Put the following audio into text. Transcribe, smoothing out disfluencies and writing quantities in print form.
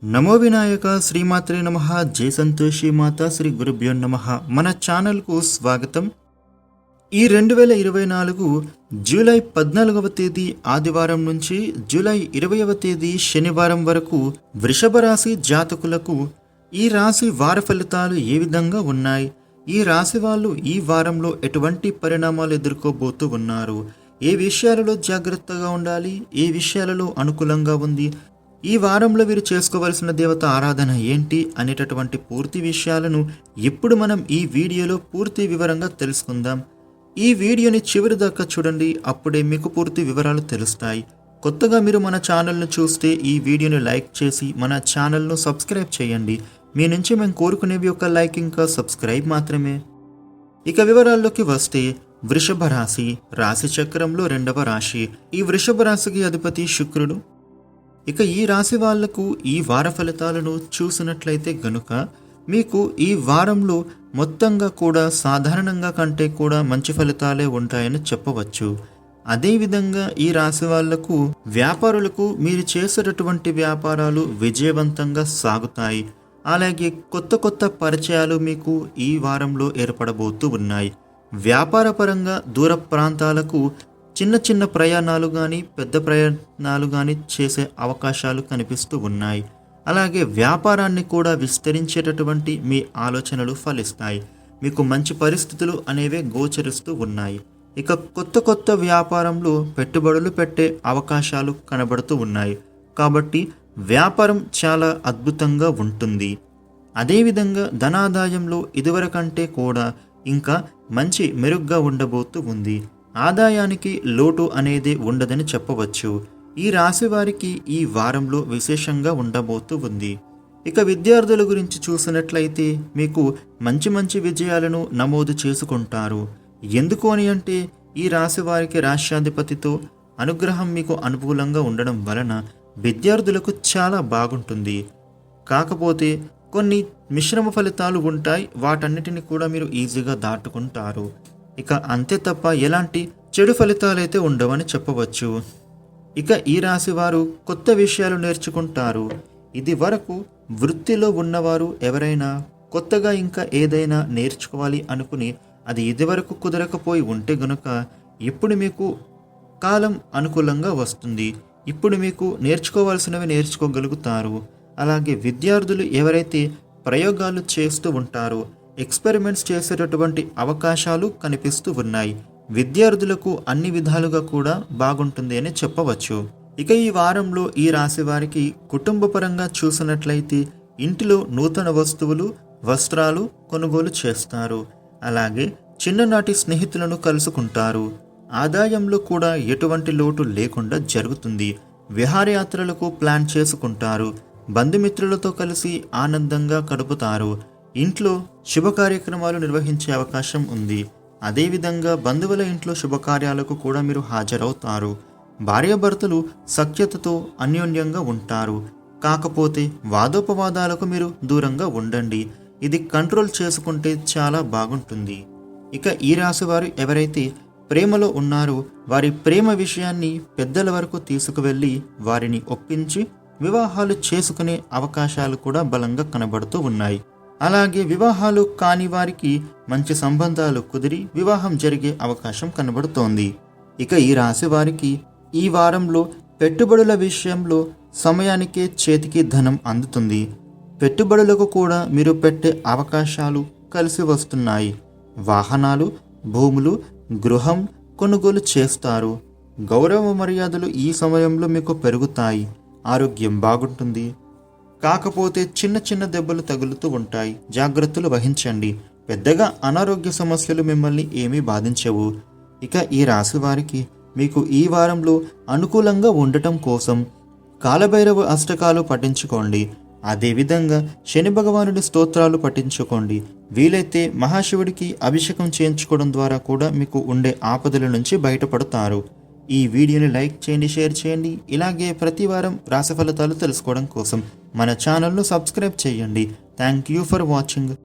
నమో వినాయక శ్రీమాత్రే నమః. జై సంతోషి మాత శ్రీ గురుభ్యో నమః. మన ఛానల్కు స్వాగతం. ఈ 2024 జూలై 14వ తేదీ ఆదివారం నుంచి జూలై 20వ తేదీ శనివారం వరకు వృషభ రాశి జాతకులకు ఈ రాశి వార ఫలితాలు ఏ విధంగా ఉన్నాయి, ఈ రాశి వాళ్ళు ఈ వారంలో ఎటువంటి పరిణామాలు ఎదుర్కోబోతూ ఉన్నారు, ఏ విషయాలలో జాగ్రత్తగా ఉండాలి, ఏ విషయాలలో అనుకూలంగా ఉంది, ఈ వారంలో వీరు చేసుకోవలసిన దేవత ఆరాధన ఏంటి అనేటటువంటి పూర్తి విషయాలను ఇప్పుడు మనం ఈ వీడియోలో పూర్తి వివరంగా తెలుసుకుందాం. ఈ వీడియోని చివరి దాకా చూడండి, అప్పుడే మీకు పూర్తి వివరాలు తెలుస్తాయి. కొత్తగా మీరు మన ఛానల్ను చూస్తే ఈ వీడియోని లైక్ చేసి మన ఛానల్ను సబ్స్క్రైబ్ చేయండి. మీ నుంచి మేము కోరుకునేవి ఒక లైక్ ఇంకా సబ్స్క్రైబ్ మాత్రమే. ఇక వివరాల్లోకి వస్తే, వృషభ రాశి రాశి చక్రంలో 2వ రాశి. ఈ వృషభ రాశికి అధిపతి శుక్రుడు. ఇక ఈ రాశి వాళ్లకు ఈ వార ఫలితాలను చూసినట్లయితే గనుక మీకు ఈ వారంలో మొత్తంగా కూడా సాధారణంగా కంటే కూడా మంచి ఫలితాలే ఉంటాయని చెప్పవచ్చు. అదేవిధంగా ఈ రాశి వాళ్లకు వ్యాపారులకు మీరు చేసేటటువంటి వ్యాపారాలు విజయవంతంగా సాగుతాయి. అలాగే కొత్త కొత్త పరిచయాలు మీకు ఈ వారంలో ఏర్పడబోతూ ఉన్నాయి. వ్యాపారపరంగా దూర ప్రాంతాలకు చిన్న చిన్న ప్రయాణాలు కానీ పెద్ద ప్రయాణాలు కానీ చేసే అవకాశాలు కనిపిస్తూ ఉన్నాయి. అలాగే వ్యాపారాన్ని కూడా విస్తరించేటటువంటి మీ ఆలోచనలు ఫలిస్తాయి. మీకు మంచి పరిస్థితులు అనేవి గోచరిస్తూ ఉన్నాయి. ఇక కొత్త కొత్త వ్యాపారంలో పెట్టుబడులు పెట్టే అవకాశాలు కనబడుతూ ఉన్నాయి. కాబట్టి వ్యాపారం చాలా అద్భుతంగా ఉంటుంది. అదేవిధంగా ధనాదాయంలో ఇదివరకంటే కూడా ఇంకా మంచి మెరుగ్గా ఉండబోతూ ఉంది. ఆదాయానికి లోటు అనేది ఉండదని చెప్పవచ్చు. ఈ రాశి వారికి ఈ వారంలో విశేషంగా ఉండబోతూ ఉంది. ఇక విద్యార్థుల గురించి చూసినట్లయితే మీకు మంచి మంచి విజయాలను నమోదు చేసుకుంటారు. ఎందుకు అని అంటే ఈ రాశి వారికి రాష్ట్రాధిపతితో అనుగ్రహం మీకు అనుకూలంగా ఉండడం వలన విద్యార్థులకు చాలా బాగుంటుంది. కాకపోతే కొన్ని మిశ్రమ ఫలితాలు ఉంటాయి, వాటన్నిటిని కూడా మీరు ఈజీగా దాటుకుంటారు. ఇక అంతే తప్ప ఎలాంటి చెడు ఫలితాలైతే ఉండవని చెప్పవచ్చు. ఇక ఈ రాశి వారు కొత్త విషయాలు నేర్చుకుంటారు. ఇది వరకు వృత్తిలో ఉన్నవారు ఎవరైనా కొత్తగా ఇంకా ఏదైనా నేర్చుకోవాలి అనుకుని అది ఇదివరకు కుదరకపోయి ఉంటే గనుక ఇప్పుడు మీకు కాలం అనుకూలంగా వస్తుంది. ఇప్పుడు మీకు నేర్చుకోవాల్సినవి నేర్చుకోగలుగుతారు. అలాగే విద్యార్థులు ఎవరైతే ప్రయోగాలు చేస్తూ ఉంటారో ఎక్స్పెరిమెంట్స్ చేసేటటువంటి అవకాశాలు కనిపిస్తూ ఉన్నాయి. విద్యార్థులకు అన్ని విధాలుగా కూడా బాగుంటుంది అని చెప్పవచ్చు. ఇక ఈ వారంలో ఈ రాశి వారికి కుటుంబపరంగా చూసినట్లయితే ఇంటిలో నూతన వస్తువులు, వస్త్రాలు కొనుగోలు చేస్తారు. అలాగే చిన్ననాటి స్నేహితులను కలుసుకుంటారు. ఆదాయంలో కూడా ఎటువంటి లోటు లేకుండా జరుగుతుంది. విహారయాత్రలకు ప్లాన్ చేసుకుంటారు. బంధుమిత్రులతో కలిసి ఆనందంగా గడుపుతారు. ఇంట్లో శుభ కార్యక్రమాలు నిర్వహించే అవకాశం ఉంది. అదేవిధంగా బంధువుల ఇంట్లో శుభకార్యాలకు కూడా మీరు హాజరవుతారు. భార్యాభర్తలు సఖ్యతతో అన్యోన్యంగా ఉంటారు. కాకపోతే వాదోపవాదాలకు మీరు దూరంగా ఉండండి. ఇది కంట్రోల్ చేసుకుంటే చాలా బాగుంటుంది. ఇక ఈ రాశి వారు ఎవరైతే ప్రేమలో ఉన్నారో వారి ప్రేమ విషయాన్ని పెద్దల వరకు తీసుకువెళ్ళి వారిని ఒప్పించి వివాహాలు చేసుకునే అవకాశాలు కూడా బలంగా కనబడుతూ ఉన్నాయి. అలాగే వివాహాలు కాని వారికి మంచి సంబంధాలు కుదిరి వివాహం జరిగే అవకాశం కనబడుతోంది. ఇక ఈ రాశి వారికి ఈ వారంలో పెట్టుబడుల విషయంలో సమయానికే చేతికి ధనం అందుతుంది. పెట్టుబడులకు కూడా మీరు పెట్టే అవకాశాలు కలిసి వస్తున్నాయి. వాహనాలు, భూములు, గృహం కొనుగోలు చేస్తారు. గౌరవ మర్యాదలు ఈ సమయంలో మీకు పెరుగుతాయి. ఆరోగ్యం బాగుంటుంది. కాకపోతే చిన్న చిన్న దెబ్బలు తగులుతూ ఉంటాయి, జాగ్రత్తలు వహించండి. పెద్దగా అనారోగ్య సమస్యలు మిమ్మల్ని ఏమీ బాధించవు. ఇక ఈ రాశి వారికి మీకు ఈ వారంలో అనుకూలంగా ఉండటం కోసం కాలభైరవ అష్టకాలు పఠించుకోండి. అదేవిధంగా శని భగవానుడి స్తోత్రాలు పఠించుకోండి. వీలైతే మహాశివుడికి అభిషేకం చేయించుకోవడం ద్వారా కూడా మీకు ఉండే ఆపదల నుంచి బయటపడతారు. ఈ వీడియోని లైక్ చేయండి, షేర్ చేయండి. ఇలాగే ప్రతి వారం రాశి ఫలితాలు తెలుసుకోవడం కోసం మన ఛానల్ను సబ్స్క్రైబ్ చేయండి. Thank you for watching.